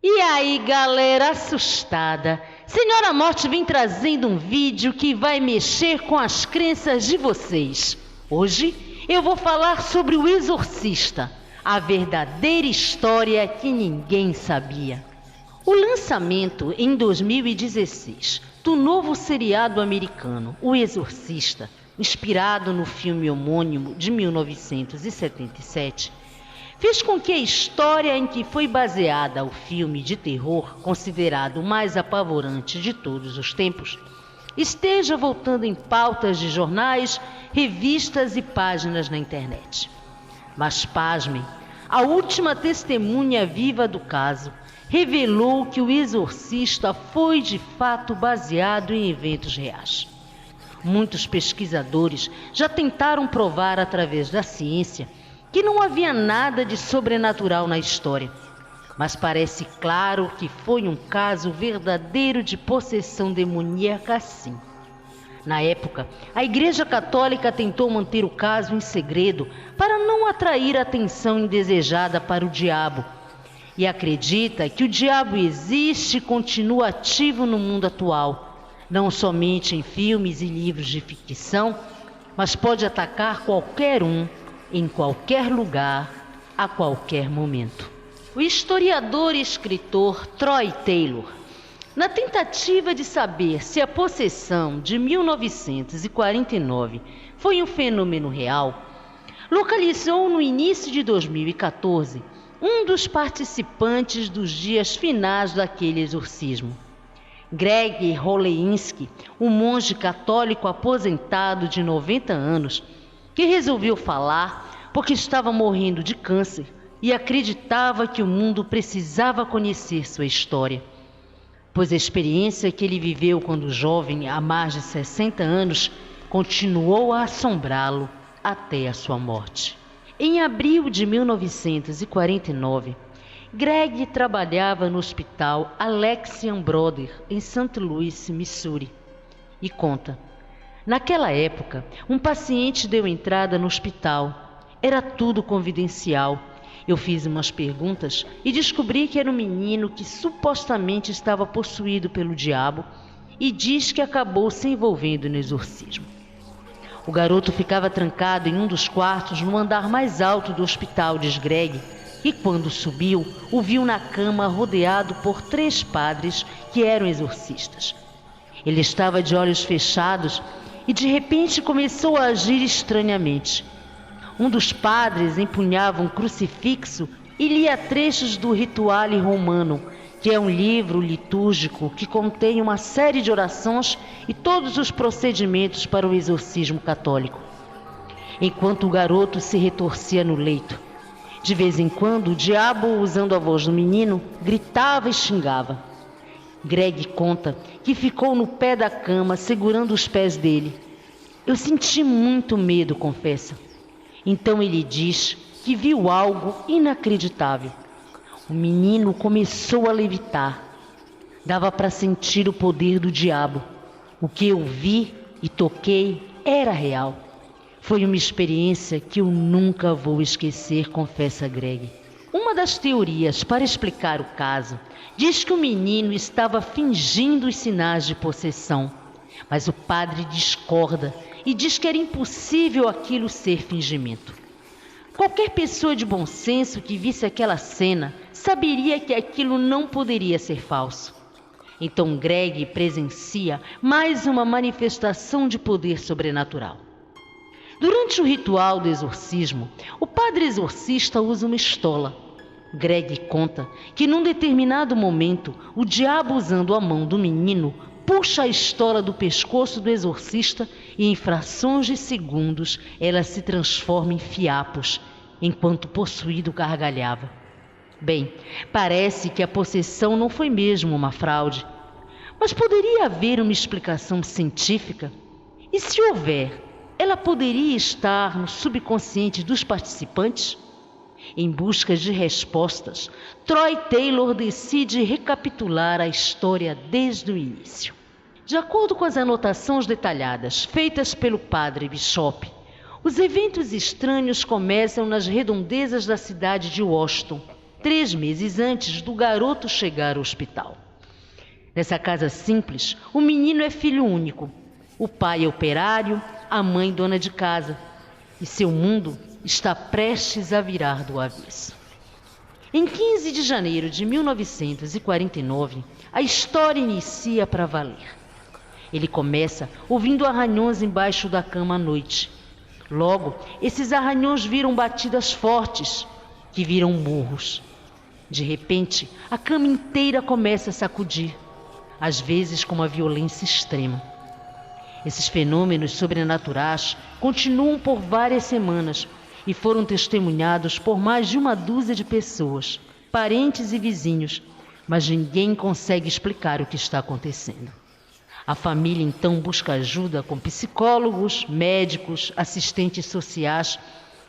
E aí, galera assustada? Senhora Morte vem trazendo um vídeo que vai mexer com as crenças de vocês. Hoje eu vou falar sobre o Exorcista, a verdadeira história que ninguém sabia. O lançamento em 2016 do novo seriado americano O Exorcista, inspirado no filme homônimo de 1977, fez com que a história em que foi baseada o filme de terror, considerado o mais apavorante de todos os tempos, esteja voltando em pautas de jornais, revistas e páginas na internet. Mas pasmem, a última testemunha viva do caso revelou que o Exorcista foi de fato baseado em eventos reais. Muitos pesquisadores já tentaram provar através da ciência que não havia nada de sobrenatural na história, mas parece claro que foi um caso verdadeiro de possessão demoníaca, sim. Na época, a Igreja Católica tentou manter o caso em segredo para não atrair atenção indesejada para o diabo, e acredita que o diabo existe e continua ativo no mundo atual, não somente em filmes e livros de ficção, mas pode atacar qualquer um, em qualquer lugar, a qualquer momento. O historiador e escritor Troy Taylor, na tentativa de saber se a possessão de 1949 foi um fenômeno real, localizou no início de 2014 um dos participantes dos dias finais daquele exorcismo. Greg Holeinski, um monge católico aposentado de 90 anos, que resolveu falar porque estava morrendo de câncer e acreditava que o mundo precisava conhecer sua história, pois a experiência que ele viveu quando jovem, há mais de 60 anos, continuou a assombrá-lo até a sua morte. Em abril de 1949, Greg trabalhava no hospital Alexian Brother, em St. Louis, Missouri, e conta: naquela época, um paciente deu entrada no hospital. Era tudo confidencial. Eu fiz umas perguntas e descobri que era um menino que supostamente estava possuído pelo diabo e diz que acabou se envolvendo no exorcismo. O garoto ficava trancado em um dos quartos no andar mais alto do hospital, diz Greg, e quando subiu, o viu na cama rodeado por 3 padres que eram exorcistas. Ele estava de olhos fechados e de repente começou a agir estranhamente. Um dos padres empunhava um crucifixo e lia trechos do Rituale Romano, que é um livro litúrgico que contém uma série de orações e todos os procedimentos para o exorcismo católico. Enquanto o garoto se retorcia no leito, de vez em quando o diabo, usando a voz do menino, gritava e xingava. Greg conta que ficou no pé da cama segurando os pés dele. Eu senti muito medo, confessa. Então ele diz que viu algo inacreditável. O menino começou a levitar. Dava para sentir o poder do diabo. O que eu vi e toquei era real. Foi uma experiência que eu nunca vou esquecer, confessa Greg. Uma das teorias para explicar o caso diz que o menino estava fingindo os sinais de possessão, mas o padre discorda e diz que era impossível aquilo ser fingimento. Qualquer pessoa de bom senso que visse aquela cena saberia que aquilo não poderia ser falso. Então Greg presencia mais uma manifestação de poder sobrenatural. Durante o ritual do exorcismo, o padre exorcista usa uma estola. Greg conta que num determinado momento, o diabo, usando a mão do menino, puxa a estola do pescoço do exorcista e em frações de segundos ela se transforma em fiapos, enquanto o possuído gargalhava. Bem, parece que a possessão não foi mesmo uma fraude, mas poderia haver uma explicação científica? E se houver, ela poderia estar no subconsciente dos participantes? Em busca de respostas, Troy Taylor decide recapitular a história desde o início. De acordo com as anotações detalhadas feitas pelo padre Bishop, os eventos estranhos começam nas redondezas da cidade de Washington, 3 meses antes do garoto chegar ao hospital. Nessa casa simples, o menino é filho único. O pai é operário, a mãe dona de casa. E seu mundo está prestes a virar do avesso. Em 15 de janeiro de 1949, a história inicia para valer. Ele começa ouvindo arranhões embaixo da cama à noite. Logo, esses arranhões viram batidas fortes, que viram murros. De repente, a cama inteira começa a sacudir, às vezes com uma violência extrema. Esses fenômenos sobrenaturais continuam por várias semanas e foram testemunhados por mais de 1 dúzia de pessoas, parentes e vizinhos, mas ninguém consegue explicar o que está acontecendo. A família então busca ajuda com psicólogos, médicos, assistentes sociais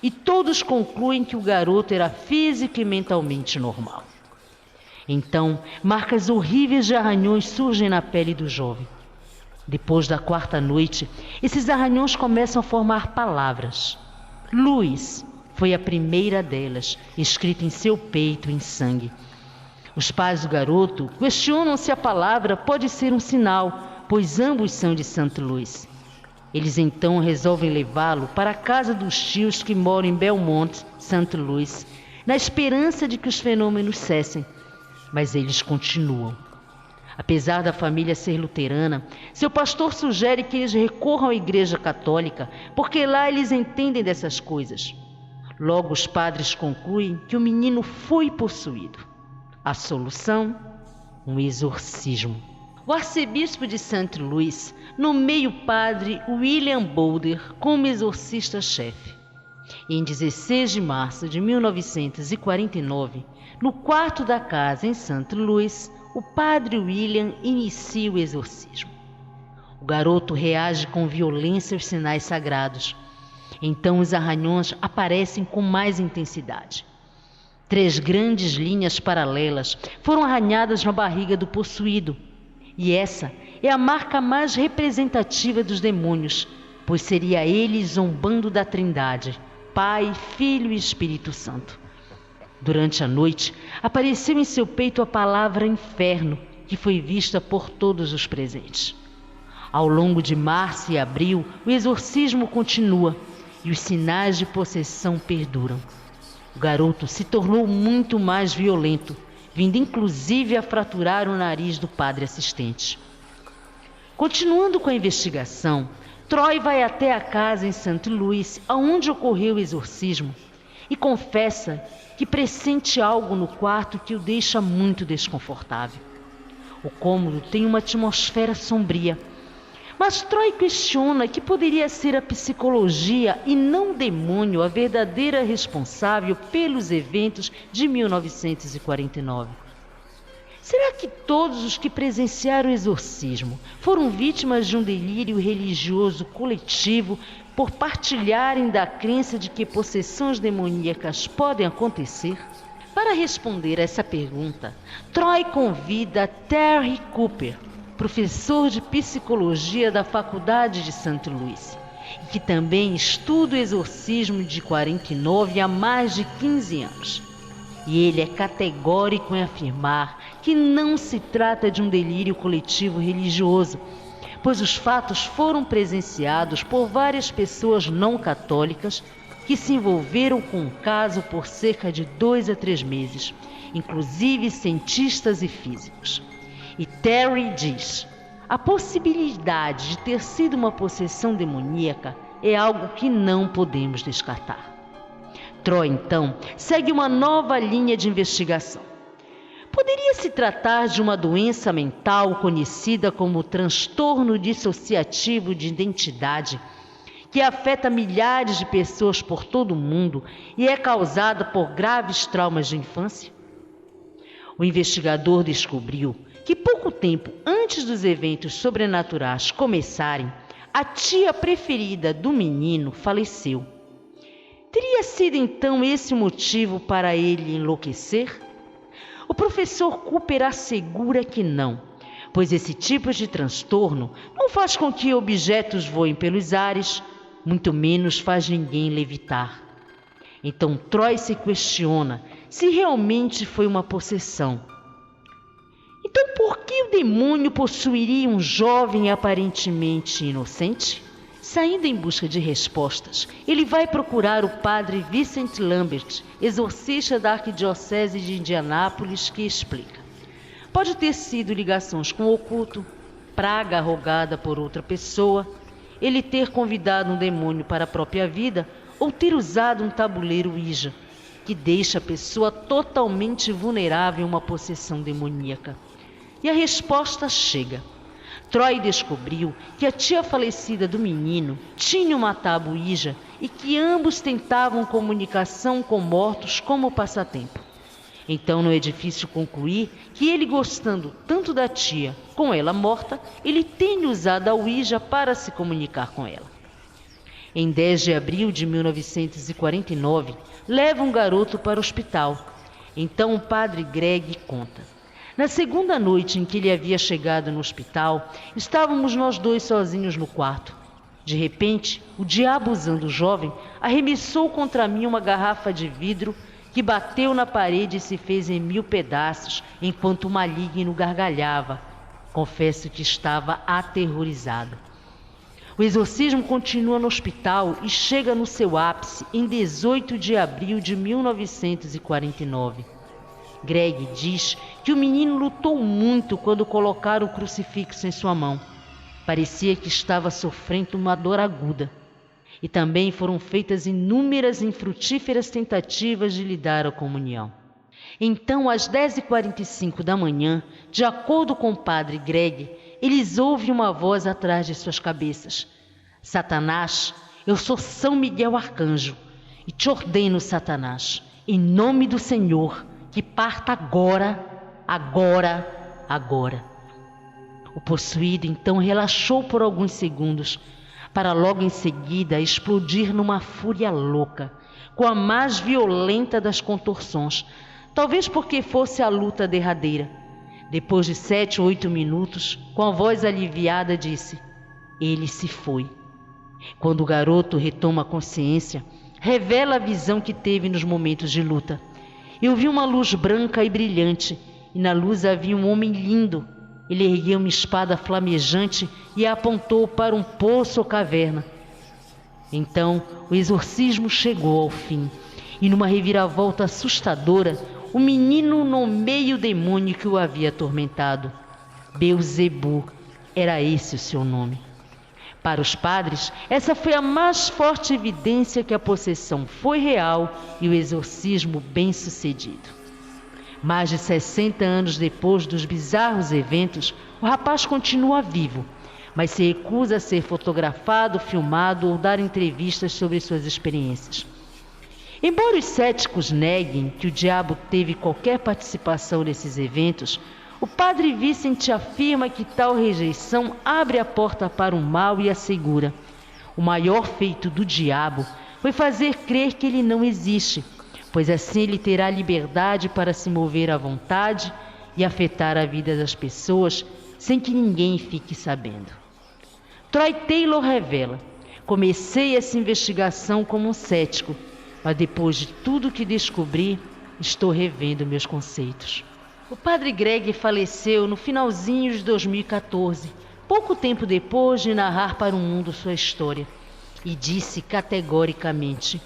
e todos concluem que o garoto era física e mentalmente normal. Então, marcas horríveis de arranhões surgem na pele do jovem. Depois da 4ª noite, esses arranhões começam a formar palavras. Luiz foi a primeira delas, escrita em seu peito em sangue. Os pais do garoto questionam se a palavra pode ser um sinal, pois ambos são de St. Louis. Eles então resolvem levá-lo para a casa dos tios que moram em Belmont, St. Louis, na esperança de que os fenômenos cessem. Mas eles continuam. Apesar da família ser luterana, seu pastor sugere que eles recorram à igreja católica, porque lá eles entendem dessas coisas. Logo os padres concluem que o menino foi possuído. A solução? Um exorcismo. O arcebispo de St. Louis nomeia o padre William Boulder como exorcista-chefe. Em 16 de março de 1949, no quarto da casa em St. Louis, o padre William inicia o exorcismo. O garoto reage com violência aos sinais sagrados. Então os arranhões aparecem com mais intensidade. 3 grandes linhas paralelas foram arranhadas na barriga do possuído. E essa é a marca mais representativa dos demônios, pois seria ele zombando da Trindade, Pai, Filho e Espírito Santo. Durante a noite, apareceu em seu peito a palavra inferno, que foi vista por todos os presentes. Ao longo de março e abril, o exorcismo continua e os sinais de possessão perduram. O garoto se tornou muito mais violento, vindo inclusive a fraturar o nariz do padre assistente. Continuando com a investigação, Troy vai até a casa em St. Louis, onde ocorreu o exorcismo, e confessa que pressente algo no quarto que o deixa muito desconfortável. O cômodo tem uma atmosfera sombria, mas Troy questiona que poderia ser a psicologia e não o demônio a verdadeira responsável pelos eventos de 1949. Será que todos os que presenciaram o exorcismo foram vítimas de um delírio religioso coletivo por partilharem da crença de que possessões demoníacas podem acontecer? Para responder a essa pergunta, Troy convida Terry Cooper, professor de psicologia da Faculdade de St. Louis, que também estuda o exorcismo de 49 há mais de 15 anos. E ele é categórico em afirmar que não se trata de um delírio coletivo religioso, pois os fatos foram presenciados por várias pessoas não católicas que se envolveram com o caso por cerca de 2 a 3 meses, inclusive cientistas e físicos. E Terry diz: a possibilidade de ter sido uma possessão demoníaca é algo que não podemos descartar. Troy, então, segue uma nova linha de investigação. Poderia se tratar de uma doença mental conhecida como transtorno dissociativo de identidade, que afeta milhares de pessoas por todo o mundo e é causada por graves traumas de infância? O investigador descobriu que pouco tempo antes dos eventos sobrenaturais começarem, a tia preferida do menino faleceu. Teria sido então esse o motivo para ele enlouquecer? O professor Cooper assegura que não, pois esse tipo de transtorno não faz com que objetos voem pelos ares, muito menos faz ninguém levitar. Então Troy se questiona se realmente foi uma possessão. Então por que o demônio possuiria um jovem aparentemente inocente? Saindo em busca de respostas, ele vai procurar o padre Vincent Lambert, exorcista da Arquidiocese de Indianápolis, que explica. Pode ter sido ligações com o oculto, praga rogada por outra pessoa, ele ter convidado um demônio para a própria vida ou ter usado um tabuleiro Ouija, que deixa a pessoa totalmente vulnerável a uma possessão demoníaca. E a resposta chega. Troy descobriu que a tia falecida do menino tinha uma tábua Ouija e que ambos tentavam comunicação com mortos como passatempo. Então não é difícil concluir que ele, gostando tanto da tia com ela morta, ele tem usado a Ouija para se comunicar com ela. Em 10 de abril de 1949, leva um garoto para o hospital. Então o padre Greg conta. Na segunda noite em que ele havia chegado no hospital, estávamos nós dois sozinhos no quarto. De repente, o diabo, usando o jovem, arremessou contra mim uma garrafa de vidro que bateu na parede e se fez em 1000 pedaços, enquanto o maligno gargalhava. Confesso que estava aterrorizado. O exorcismo continua no hospital e chega no seu ápice em 18 de abril de 1949. Greg diz que o menino lutou muito quando colocaram o crucifixo em sua mão. Parecia que estava sofrendo uma dor aguda. E também foram feitas inúmeras e infrutíferas tentativas de lhe dar a comunhão. Então, às 10h45 da manhã, de acordo com o padre Greg, eles ouvem uma voz atrás de suas cabeças. Satanás, eu sou São Miguel Arcanjo, e te ordeno, Satanás, em nome do Senhor, que parta agora, agora, agora. O possuído então relaxou por alguns segundos, para logo em seguida explodir numa fúria louca, com a mais violenta das contorções, talvez porque fosse a luta derradeira. Depois de 7 ou 8 minutos, com a voz aliviada, disse: ele se foi. Quando o garoto retoma a consciência, revela a visão que teve nos momentos de luta. Eu vi uma luz branca e brilhante, e na luz havia um homem lindo. Ele ergueu uma espada flamejante e a apontou para um poço ou caverna. Então o exorcismo chegou ao fim, e numa reviravolta assustadora, o menino nomeia o demônio que o havia atormentado. Beelzebu, era esse o seu nome. Para os padres, essa foi a mais forte evidência que a possessão foi real e o exorcismo bem-sucedido. Mais de 60 anos depois dos bizarros eventos, o rapaz continua vivo, mas se recusa a ser fotografado, filmado ou dar entrevistas sobre suas experiências. Embora os céticos neguem que o diabo teve qualquer participação nesses eventos, o padre Vincent afirma que tal rejeição abre a porta para o mal e assegura: o maior feito do diabo foi fazer crer que ele não existe, pois assim ele terá liberdade para se mover à vontade e afetar a vida das pessoas sem que ninguém fique sabendo. Troy Taylor revela: comecei essa investigação como um cético, mas depois de tudo que descobri, estou revendo meus conceitos. O padre Greg faleceu no finalzinho de 2014, pouco tempo depois de narrar para o mundo sua história, e disse categoricamente: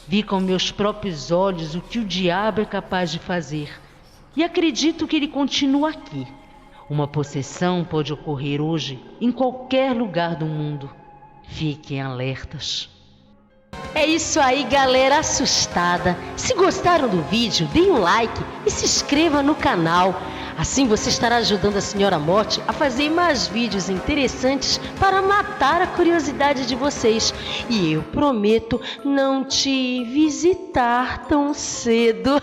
vi com meus próprios olhos o que o diabo é capaz de fazer, e acredito que ele continua aqui. Uma possessão pode ocorrer hoje em qualquer lugar do mundo. Fiquem alertas. É isso aí, galera assustada. Se gostaram do vídeo, deem um like e se inscreva no canal. Assim você estará ajudando a Senhora Morte a fazer mais vídeos interessantes para matar a curiosidade de vocês. E eu prometo não te visitar tão cedo.